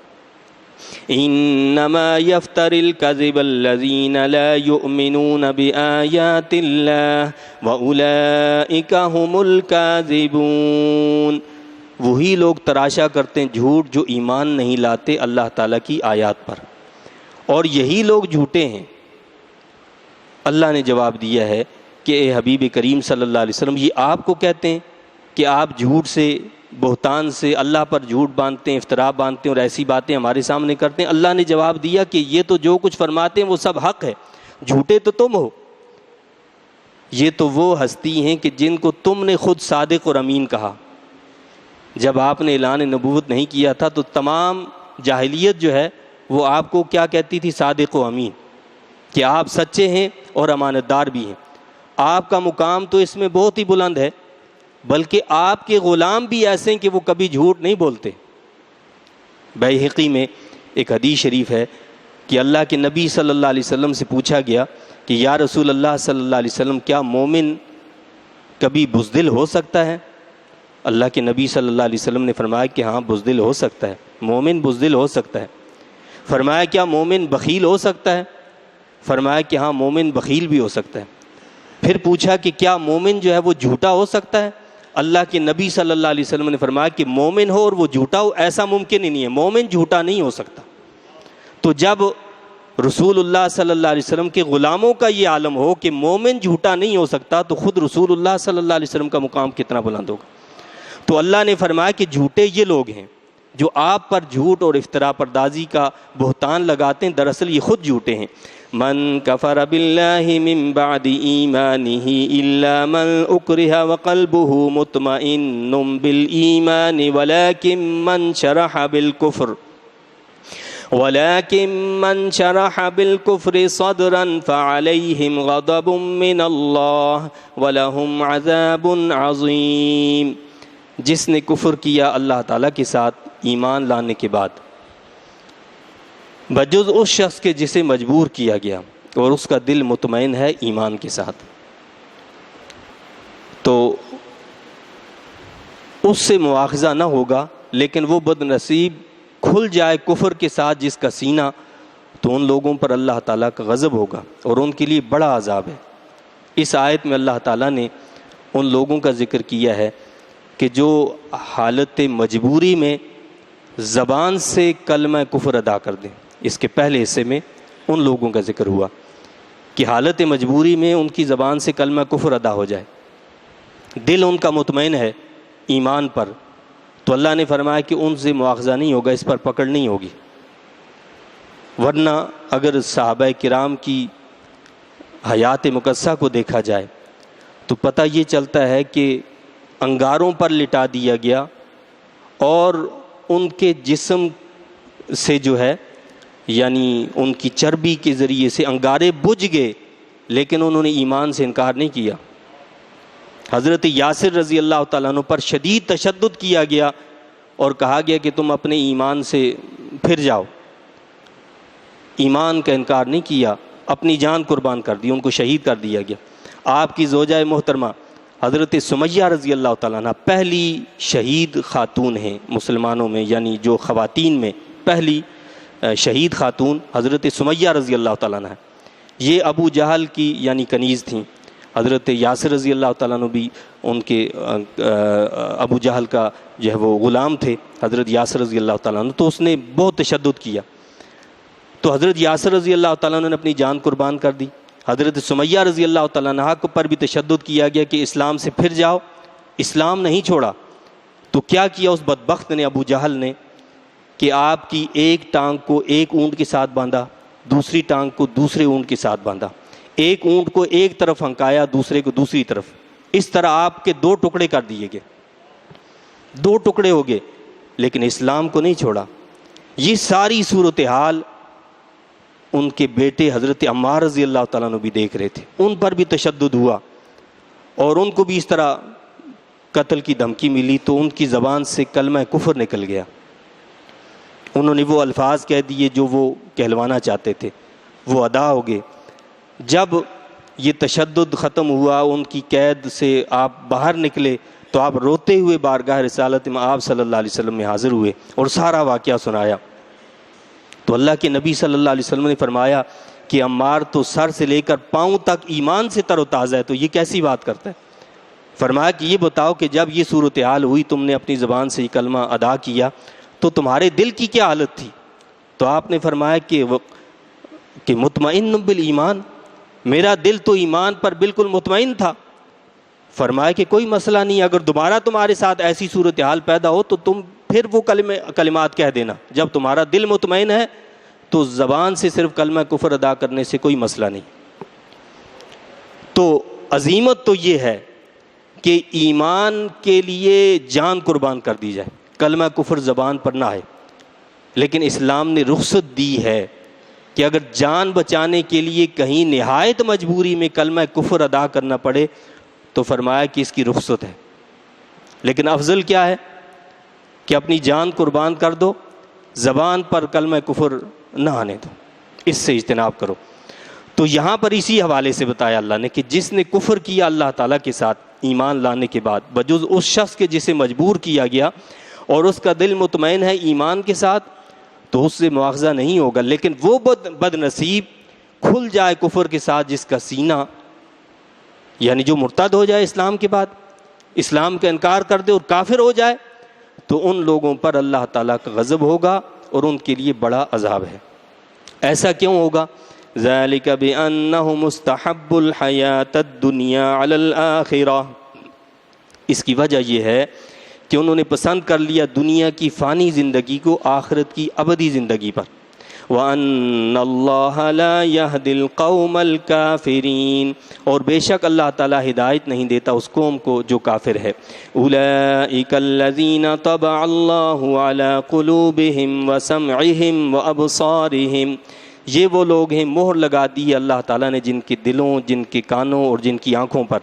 انما یفتر الکذب الذین لا یؤمنون بآیات اللہ واولئک هم الکاذبون، وہی لوگ تراشا کرتے ہیں جھوٹ جو ایمان نہیں لاتے اللہ تعالیٰ کی آیات پر، اور یہی لوگ جھوٹے ہیں۔ اللہ نے جواب دیا ہے کہ اے حبیب کریم صلی اللہ علیہ وسلم، یہ آپ کو کہتے ہیں کہ آپ جھوٹ سے، بہتان سے اللہ پر جھوٹ باندھتے ہیں، افتراء باندھتے ہیں اور ایسی باتیں ہمارے سامنے کرتے ہیں۔ اللہ نے جواب دیا کہ یہ تو جو کچھ فرماتے ہیں وہ سب حق ہے، جھوٹے تو تم ہو۔ یہ تو وہ ہستی ہیں کہ جن کو تم نے خود صادق اور امین کہا۔ جب آپ نے اعلان نبوت نہیں کیا تھا تو تمام جاہلیت جو ہے وہ آپ کو کیا کہتی تھی؟ صادق و امین، کہ آپ سچے ہیں اور امانت دار بھی ہیں۔ آپ کا مقام تو اس میں بہت ہی بلند ہے، بلکہ آپ کے غلام بھی ایسے ہیں کہ وہ کبھی جھوٹ نہیں بولتے۔ بیہقی میں ایک حدیث شریف ہے کہ اللہ کے نبی صلی اللہ علیہ وسلم سے پوچھا گیا کہ یا رسول اللہ صلی اللہ علیہ وسلم، کیا مومن کبھی بزدل ہو سکتا ہے؟ اللہ کے نبی صلی اللہ علیہ وسلم نے فرمایا کہ ہاں بزدل ہو سکتا ہے، مومن بزدل ہو سکتا ہے۔ فرمایا کیا مومن بخیل ہو سکتا ہے؟ فرمایا کہ ہاں مومن بخیل بھی ہو سکتا ہے۔ پھر پوچھا کہ کیا مومن جو ہے وہ جھوٹا ہو سکتا ہے؟ اللہ کے نبی صلی اللہ علیہ وسلم نے فرمایا کہ مومن ہو اور وہ جھوٹا ہو، ایسا ممکن ہی نہیں ہے، مومن جھوٹا نہیں ہو سکتا۔ تو جب رسول اللہ صلی اللہ علیہ وسلم کے غلاموں کا یہ عالم ہو کہ مومن جھوٹا نہیں ہو سکتا، تو خود رسول اللہ صلی اللہ علیہ وسلم کا مقام کتنا بلند ہوگا۔ تو اللہ نے فرمایا کہ جھوٹے یہ لوگ ہیں جو آپ پر جھوٹ اور افتراء پردازی کا بہتان لگاتے ہیں، دراصل یہ خود جھوٹے ہیں۔ من کفر باللہ من بعد ایمانہ الا من اکرہ وقلبہ مطمئن بالایمان ولكن من شرح بالكفر صدرا فعليهم غضب من الله ولهم عذاب عظيم. جس نے کفر کیا اللہ تعالیٰ کے ساتھ ایمان لانے کے بعد بجز اس شخص کے جسے مجبور کیا گیا اور اس کا دل مطمئن ہے ایمان کے ساتھ، تو اس سے مواخذہ نہ ہوگا، لیکن وہ بد نصیب کھل جائے کفر کے ساتھ جس کا سینہ، تو ان لوگوں پر اللہ تعالیٰ کا غضب ہوگا اور ان کے لیے بڑا عذاب ہے. اس آیت میں اللہ تعالیٰ نے ان لوگوں کا ذکر کیا ہے کہ جو حالت مجبوری میں زبان سے کلمہ کفر ادا کر دیں. اس کے پہلے حصے میں ان لوگوں کا ذکر ہوا کہ حالت مجبوری میں ان کی زبان سے کلمہ کفر ادا ہو جائے، دل ان کا مطمئن ہے ایمان پر، تو اللہ نے فرمایا کہ ان سے مواخذہ نہیں ہوگا، اس پر پکڑ نہیں ہوگی. ورنہ اگر صحابہ کرام کی حیات مقدسہ کو دیکھا جائے تو پتہ یہ چلتا ہے کہ انگاروں پر لٹا دیا گیا اور ان کے جسم سے جو ہے یعنی ان کی چربی کے ذریعے سے انگارے بجھ گئے، لیکن انہوں نے ایمان سے انکار نہیں کیا. حضرت یاسر رضی اللہ تعالیٰ عنہ پر شدید تشدد کیا گیا اور کہا گیا کہ تم اپنے ایمان سے پھر جاؤ. ایمان کا انکار نہیں کیا، اپنی جان قربان کر دی، ان کو شہید کر دیا گیا. آپ کی زوجہ محترمہ حضرت سمیہ رضی اللہ تعالیٰ عنہ پہلی شہید خاتون ہیں مسلمانوں میں، یعنی جو خواتین میں پہلی شہید خاتون حضرت سمیہ رضی اللہ تعالیٰ عنہ. یہ ابو جہل کی یعنی کنیز تھیں. حضرت یاسر رضی اللہ تعالیٰ عنہ بھی ان کے ابو جہل کا جو ہے وہ غلام تھے حضرت یاسر رضی اللہ تعالیٰ عنہ، تو اس نے بہت تشدد کیا، تو حضرت یاسر رضی اللہ تعالیٰ عنہ نے اپنی جان قربان کر دی. حضرت سمیہ رضی اللہ تعالیٰ عنہ پر بھی تشدد کیا گیا کہ اسلام سے پھر جاؤ، اسلام نہیں چھوڑا. تو کیا کیا اس بدبخت نے ابو جہل نے کہ آپ کی ایک ٹانگ کو ایک اونٹ کے ساتھ باندھا، دوسری ٹانگ کو دوسرے اونٹ کے ساتھ باندھا، ایک اونٹ کو ایک طرف ہنکایا دوسرے کو دوسری طرف. اس طرح آپ کے دو ٹکڑے کر دیے گئے، دو ٹکڑے ہو گئے، لیکن اسلام کو نہیں چھوڑا. یہ ساری صورتحال ان کے بیٹے حضرت عمار رضی اللہ تعالیٰ عنہ بھی دیکھ رہے تھے، ان پر بھی تشدد ہوا اور ان کو بھی اس طرح قتل کی دھمکی ملی، تو ان کی زبان سے کلمہ کفر نکل گیا. انہوں نے وہ الفاظ کہہ دیے جو وہ کہلوانا چاہتے تھے، وہ ادا ہو گئے. جب یہ تشدد ختم ہوا، ان کی قید سے آپ باہر نکلے، تو آپ روتے ہوئے بارگاہ رسالت میں آپ صلی اللہ علیہ وسلم میں حاضر ہوئے اور سارا واقعہ سنایا. تو اللہ کے نبی صلی اللہ علیہ وسلم نے فرمایا کہ عمار تو سر سے لے کر پاؤں تک ایمان سے تر و تازہ ہے، تو یہ کیسی بات کرتا ہے. فرمایا کہ یہ بتاؤ کہ جب یہ صورتحال ہوئی، تم نے اپنی زبان سے یہ کلمہ ادا کیا، تو تمہارے دل کی کیا حالت تھی؟ تو آپ نے فرمایا کہ مطمئن بالایمان، میرا دل تو ایمان پر بالکل مطمئن تھا. فرمایا کہ کوئی مسئلہ نہیں، اگر دوبارہ تمہارے ساتھ ایسی صورتحال پیدا ہو تو تم پھر وہ کلمات کہہ دینا. جب تمہارا دل مطمئن ہے تو زبان سے صرف کلمہ کفر ادا کرنے سے کوئی مسئلہ نہیں. تو عظیمت تو یہ ہے کہ ایمان کے لیے جان قربان کر دی جائے، کلمہ کفر زبان پر نہ آئے. لیکن اسلام نے رخصت دی ہے کہ اگر جان بچانے کے لیے کہیں نہایت مجبوری میں کلمہ کفر ادا کرنا پڑے تو فرمایا کہ اس کی رخصت ہے. لیکن افضل کیا ہے کہ اپنی جان قربان کر دو، زبان پر کلمہ کفر نہ آنے دو، اس سے اجتناب کرو. تو یہاں پر اسی حوالے سے بتایا اللہ نے کہ جس نے کفر کیا اللہ تعالیٰ کے ساتھ ایمان لانے کے بعد، بجز اس شخص کے جسے مجبور کیا گیا اور اس کا دل مطمئن ہے ایمان کے ساتھ، تو اس سے مواخذہ نہیں ہوگا. لیکن وہ بد نصیب کھل جائے کفر کے ساتھ جس کا سینہ، یعنی جو مرتد ہو جائے اسلام کے بعد، اسلام کا انکار کر دے اور کافر ہو جائے، تو ان لوگوں پر اللہ تعالیٰ کا غضب ہوگا اور ان کے لیے بڑا عذاب ہے. ایسا کیوں ہوگا؟ ذالک بأنہ مستحب الحیات الدنیا علی الآخرہ، اس کی وجہ یہ ہے کہ انہوں نے پسند کر لیا دنیا کی فانی زندگی کو آخرت کی ابدی زندگی پر. وَأَنَّ اللَّهَ لَا يَهْدِي الْقَوْمَ الْكَافِرِينَ، اور بے شک اللہ تعالیٰ ہدایت نہیں دیتا اس قوم کو جو کافر ہے۔ أُولَئِكَ الَّذِينَ طَبَعَ اللَّهُ عَلَى قُلُوبِهِمْ وَسَمْعِهِمْ وَأَبْصَارِهِمْ، یہ وہ لوگ ہیں مہر لگا دی اللہ تعالیٰ نے جن کے دلوں، جن کے کانوں اور جن کی آنکھوں پر۔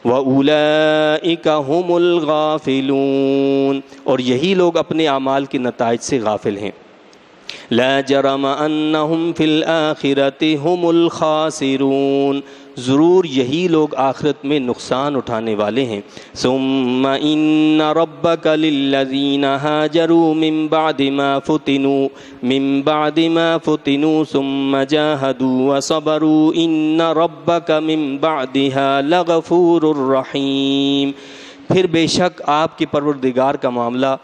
وَأُولَئِكَ هُمُ الْغَافِلُونَ، اور یہی لوگ اپنے اعمال کے نتائج سے غافل ہیں۔ لا جرم انہم فی الآخرۃ ہم الخاسرون، ضرور یہی لوگ آخرت میں نقصان اٹھانے والے ہیں۔ ثم ان ربک للذین ہاجروا من بعد ما فتنوا ثم جاہدوا وصبروا ان ربک من بعدها لغفور الرحیم، پھر بے شک آپ کے پروردگار کا معاملہ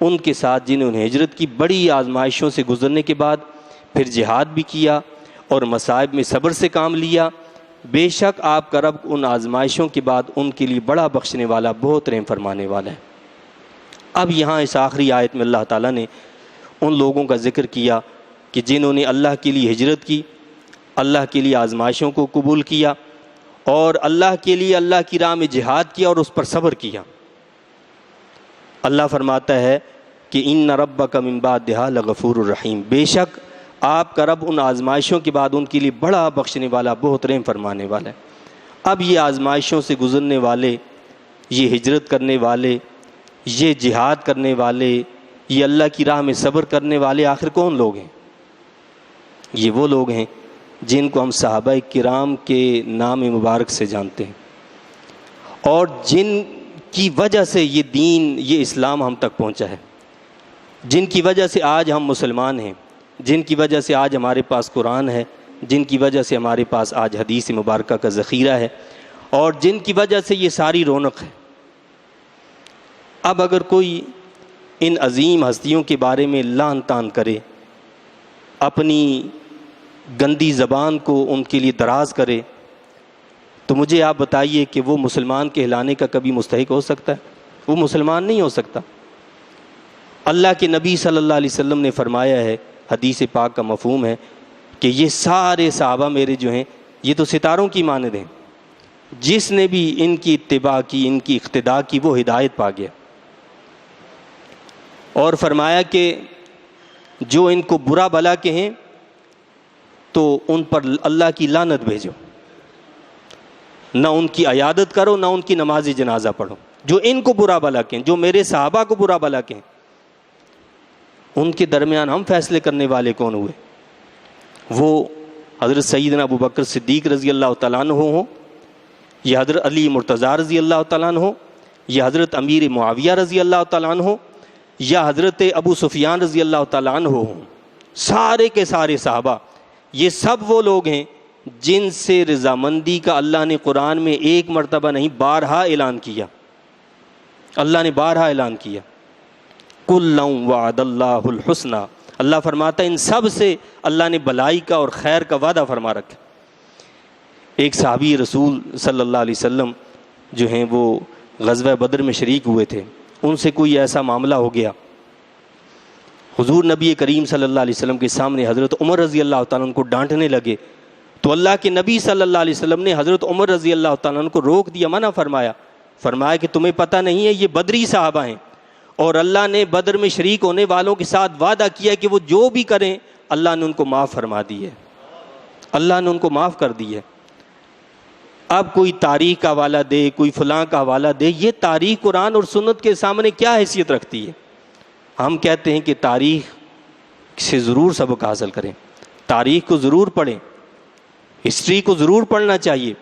ان کے ساتھ جنہوں نے ہجرت کی، بڑی آزمائشوں سے گزرنے کے بعد پھر جہاد بھی کیا اور مصائب میں صبر سے کام لیا، بے شک آپ کا رب ان آزمائشوں کے بعد ان کے لیے بڑا بخشنے والا، بہت رحم فرمانے والا ہے۔ اب یہاں اس آخری آیت میں اللہ تعالیٰ نے ان لوگوں کا ذکر کیا کہ جنہوں نے اللہ کے لیے ہجرت کی، اللہ کے لیے آزمائشوں کو قبول کیا اور اللہ کے لیے اللہ کی راہ میں جہاد کیا اور اس پر صبر کیا۔ اللہ فرماتا ہے کہ ان ربک من بعدها لغفور الرحیم، بے شک آپ کا رب ان آزمائشوں کے بعد ان کے لیے بڑا بخشنے والا، بہت رحم فرمانے والا ہے۔ اب یہ آزمائشوں سے گزرنے والے، یہ ہجرت کرنے والے، یہ جہاد کرنے والے، یہ اللہ کی راہ میں صبر کرنے والے آخر کون لوگ ہیں؟ یہ وہ لوگ ہیں جن کو ہم صحابہ کرام کے نام مبارک سے جانتے ہیں اور جن کی وجہ سے یہ دین، یہ اسلام ہم تک پہنچا ہے، جن کی وجہ سے آج ہم مسلمان ہیں، جن کی وجہ سے آج ہمارے پاس قرآن ہے، جن کی وجہ سے ہمارے پاس آج حدیث مبارکہ کا ذخیرہ ہے اور جن کی وجہ سے یہ ساری رونق ہے۔ اب اگر کوئی ان عظیم ہستیوں کے بارے میں لعن طعن کرے، اپنی گندی زبان کو ان کے لیے دراز کرے، تو مجھے آپ بتائیے کہ وہ مسلمان کہلانے کا کبھی مستحق ہو سکتا ہے؟ وہ مسلمان نہیں ہو سکتا۔ اللہ کے نبی صلی اللہ علیہ وسلم نے فرمایا ہے، حدیث پاک کا مفہوم ہے کہ یہ سارے صحابہ میرے جو ہیں یہ تو ستاروں کی مانند ہیں، جس نے بھی ان کی اتباع کی، ان کی اقتداء کی، وہ ہدایت پا گیا۔ اور فرمایا کہ جو ان کو برا بھلا کہیں تو ان پر اللہ کی لعنت بھیجو، نہ ان کی عیادت کرو، نہ ان کی نماز جنازہ پڑھو۔ جو ان کو برا بھلا کہیں، جو میرے صحابہ کو برا بھلا کہیں، ان کے درمیان ہم فیصلے کرنے والے کون ہوئے؟ وہ حضرت سیدنا ابو بکر صدیق رضی اللہ تعالیٰ عنہ ہوں، یا حضرت علی مرتضیٰ رضی اللہ تعالیٰ عنہ، یا حضرت امیر معاویہ رضی اللہ تعالیٰ عنہ، یا حضرت ابو سفیان رضی اللہ تعالیٰ عنہ ہوں، سارے کے سارے صحابہ یہ سب وہ لوگ ہیں جن سے رضامندی کا اللہ نے قرآن میں ایک مرتبہ نہیں، بارہا اعلان کیا۔ اللہ نے بارہا اعلان کیا، کُلًّا وعد اللہ الحسنى، اللہ فرماتا ہے ان سب سے اللہ نے بھلائی کا اور خیر کا وعدہ فرما رکھا۔ ایک صحابی رسول صلی اللہ علیہ وسلم جو ہیں وہ غزوہ بدر میں شریک ہوئے تھے، ان سے کوئی ایسا معاملہ ہو گیا، حضور نبی کریم صلی اللہ علیہ وسلم کے سامنے حضرت عمر رضی اللہ تعالیٰ عنہ کو ڈانٹنے لگے، تو اللہ کے نبی صلی اللہ علیہ وسلم نے حضرت عمر رضی اللہ تعالیٰ عنہ کو روک دیا، منع فرمایا کہ تمہیں پتہ نہیں ہے یہ بدری صحابہ ہیں اور اللہ نے بدر میں شریک ہونے والوں کے ساتھ وعدہ کیا کہ وہ جو بھی کریں اللہ نے ان کو معاف فرما دی ہے، اللہ نے ان کو معاف کر دی ہے۔ اب کوئی تاریخ کا حوالہ دے، کوئی فلاں کا حوالہ دے، یہ تاریخ قرآن اور سنت کے سامنے کیا حیثیت رکھتی ہے؟ ہم کہتے ہیں کہ تاریخ سے ضرور سبق حاصل کریں، تاریخ کو ضرور پڑھیں، ہسٹری کو ضرور پڑھنا چاہیے،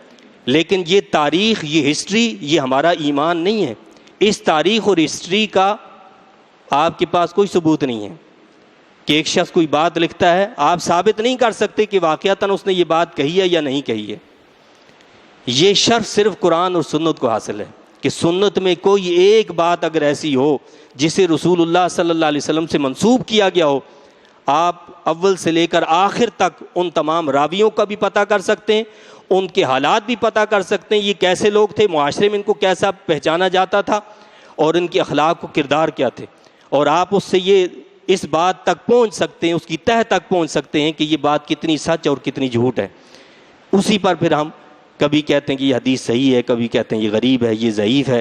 لیکن یہ تاریخ، یہ ہسٹری، یہ ہمارا ایمان نہیں ہے۔ اس تاریخ اور ہسٹری کا آپ کے پاس کوئی ثبوت نہیں ہے کہ ایک شخص کوئی بات لکھتا ہے، آپ ثابت نہیں کر سکتے کہ واقعتاً اس نے یہ بات کہی ہے یا نہیں کہی ہے۔ یہ شرف صرف قرآن اور سنت کو حاصل ہے کہ سنت میں کوئی ایک بات اگر ایسی ہو جسے رسول اللہ صلی اللہ علیہ وسلم سے منسوب کیا گیا ہو، آپ اول سے لے کر آخر تک ان تمام راویوں کا بھی پتہ کر سکتے ہیں، ان کے حالات بھی پتہ کر سکتے ہیں، یہ کیسے لوگ تھے، معاشرے میں ان کو کیسا پہچانا جاتا تھا اور ان کے اخلاق و کردار کیا تھے، اور آپ اس سے یہ اس بات تک پہنچ سکتے ہیں، اس کی تہہ تک پہنچ سکتے ہیں کہ یہ بات کتنی سچ اور کتنی جھوٹ ہے۔ اسی پر پھر ہم کبھی کہتے ہیں کہ یہ حدیث صحیح ہے، کبھی کہتے ہیں یہ غریب ہے، یہ ضعیف ہے،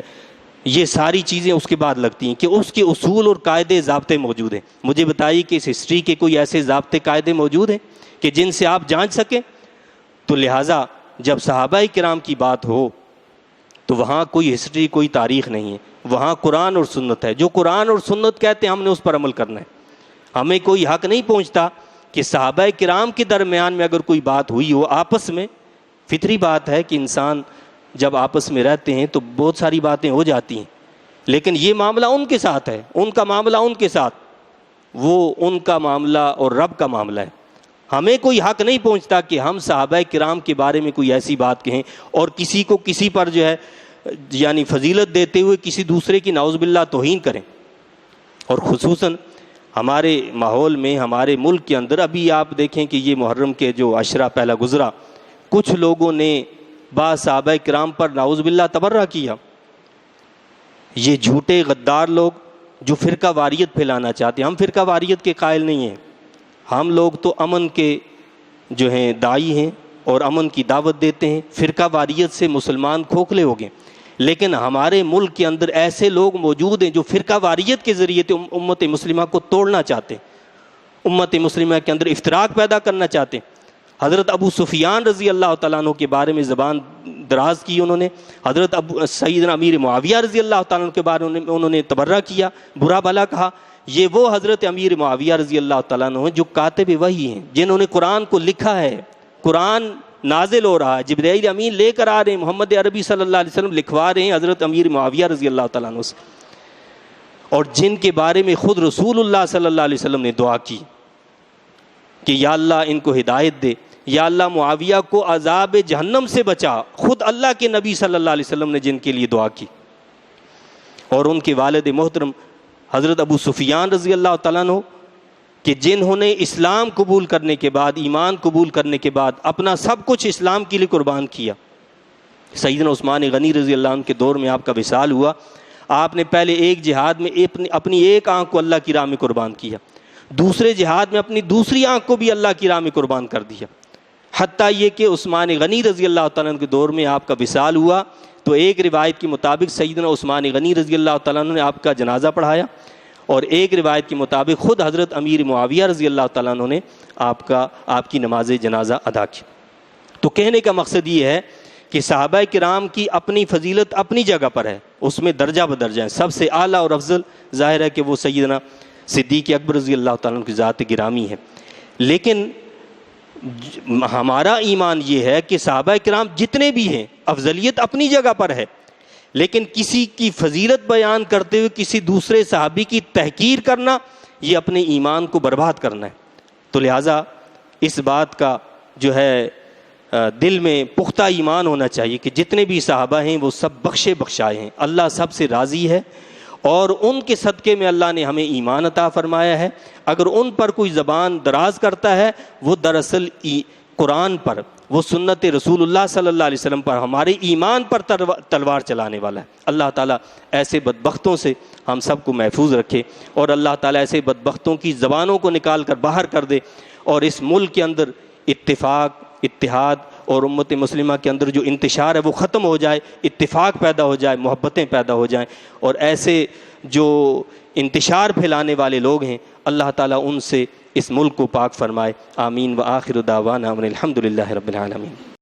یہ ساری چیزیں اس کے بعد لگتی ہیں کہ اس کے اصول اور قاعدے ضابطے موجود ہیں۔ مجھے بتائیے کہ اس ہسٹری کے کوئی ایسے ضابطے قاعدے موجود ہیں کہ جن سے آپ جانچ سکیں؟ تو لہٰذا جب صحابہ کرام کی بات ہو تو وہاں کوئی ہسٹری، کوئی تاریخ نہیں ہے، وہاں قرآن اور سنت ہے۔ جو قرآن اور سنت کہتے ہیں ہم نے اس پر عمل کرنا ہے۔ ہمیں کوئی حق نہیں پہنچتا کہ صحابہ کرام کے درمیان میں اگر کوئی بات ہوئی ہو آپس میں، فطری بات ہے کہ انسان جب آپس میں رہتے ہیں تو بہت ساری باتیں ہو جاتی ہیں، لیکن یہ معاملہ ان کے ساتھ ہے، ان کا معاملہ ان کے ساتھ، وہ ان کا معاملہ اور رب کا معاملہ ہے۔ ہمیں کوئی حق نہیں پہنچتا کہ ہم صحابہ کرام کے بارے میں کوئی ایسی بات کہیں اور کسی کو کسی پر جو ہے یعنی فضیلت دیتے ہوئے کسی دوسرے کی نعوذ باللہ توہین کریں۔ اور خصوصاً ہمارے ماحول میں، ہمارے ملک کے اندر ابھی آپ دیکھیں کہ یہ محرم کے جو عشرہ پہلا گزرا، کچھ لوگوں نے بعض صحابہ کرام پر نعوذ باللہ تبرہ کیا۔ یہ جھوٹے غدار لوگ جو فرقہ واریت پھیلانا چاہتے ہیں، ہم فرقہ واریت کے قائل نہیں ہیں، ہم لوگ تو امن کے جو ہیں داعی ہیں اور امن کی دعوت دیتے ہیں۔ فرقہ واریت سے مسلمان کھوکھلے ہو گئے، لیکن ہمارے ملک کے اندر ایسے لوگ موجود ہیں جو فرقہ واریت کے ذریعے امت مسلمہ کو توڑنا چاہتے ہیں، امت مسلمہ کے اندر افتراق پیدا کرنا چاہتے ہیں۔ حضرت ابو سفیان رضی اللہ تعالیٰ عنہ کے بارے میں زبان دراز کی انہوں نے، حضرت سیدنا امیر معاویہ رضی اللہ تعالیٰ عنہ کے بارے میں انہوں نے تبرہ کیا، برا بھلا کہا۔ یہ وہ حضرت امیر معاویہ رضی اللہ تعالیٰ عنہ ہیں جو کاتب وحی ہیں، جنہوں نے قرآن کو لکھا ہے، قرآن نازل ہو رہا ہے، جبرائیل امین لے کر آ رہے ہیں، محمد عربی صلی اللہ علیہ وسلم لکھوا رہے ہیں حضرت امیر معاویہ رضی اللہ تعالیٰ عنہ سے، اور جن کے بارے میں خود رسول اللہ صلی اللہ علیہ وسلم نے دعا کی کہ یا اللہ ان کو ہدایت دے، یا اللہ معاویہ کو عذاب جہنم سے بچا۔ خود اللہ کے نبی صلی اللہ علیہ وسلم نے جن کے لیے دعا کی، اور ان کے والد محترم حضرت ابو سفیان رضی اللہ تعالیٰ عنہ کہ جنہوں نے اسلام قبول کرنے کے بعد، ایمان قبول کرنے کے بعد اپنا سب کچھ اسلام کے لیے قربان کیا۔ سیدنا عثمان غنی رضی اللہ عنہ کے دور میں آپ کا وصال ہوا، آپ نے پہلے ایک جہاد میں اپنی ایک آنکھ کو اللہ کی راہ میں قربان کیا، دوسرے جہاد میں اپنی دوسری آنکھ کو بھی اللہ کی راہ میں قربان کر دیا، حتیٰ یہ کہ عثمان غنی رضی اللہ تعالیٰ عنہ کے دور میں آپ کا وصال ہوا تو ایک روایت کے مطابق سیدنا عثمان غنی رضی اللہ تعالیٰ عنہ نے آپ کا جنازہ پڑھایا، اور ایک روایت کے مطابق خود حضرت امیر معاویہ رضی اللہ تعالیٰ عنہ نے آپ کی نماز جنازہ ادا کی۔ تو کہنے کا مقصد یہ ہے کہ صحابہ کرام کی اپنی فضیلت اپنی جگہ پر ہے، اس میں درجہ بدرجہ ہیں، سب سے اعلیٰ اور افضل ظاہر ہے کہ وہ سیدنا صدیق اکبر رضی اللہ تعالیٰ عنہ کی ذات گرامی ہے۔ لیکن ہمارا ایمان یہ ہے کہ صحابہ کرام جتنے بھی ہیں افضلیت اپنی جگہ پر ہے، لیکن کسی کی فضیلت بیان کرتے ہوئے کسی دوسرے صحابی کی تحقیر کرنا، یہ اپنے ایمان کو برباد کرنا ہے۔ تو لہٰذا اس بات کا جو ہے دل میں پختہ ایمان ہونا چاہیے کہ جتنے بھی صحابہ ہیں وہ سب بخشے بخشائے ہیں، اللہ سب سے راضی ہے، اور ان کے صدقے میں اللہ نے ہمیں ایمان عطا فرمایا ہے۔ اگر ان پر کوئی زبان دراز کرتا ہے، وہ دراصل قرآن پر، وہ سنت رسول اللہ صلی اللہ علیہ وسلم پر، ہمارے ایمان پر تلوار چلانے والا ہے۔ اللہ تعالیٰ ایسے بدبختوں سے ہم سب کو محفوظ رکھے، اور اللہ تعالیٰ ایسے بدبختوں کی زبانوں کو نکال کر باہر کر دے، اور اس ملک کے اندر اتفاق، اتحاد اور امت مسلمہ کے اندر جو انتشار ہے وہ ختم ہو جائے، اتفاق پیدا ہو جائے، محبتیں پیدا ہو جائیں، اور ایسے جو انتشار پھیلانے والے لوگ ہیں اللہ تعالیٰ ان سے اس ملک کو پاک فرمائے۔ آمین۔ وآخر دعوانا ان الحمد للہ رب العالمین۔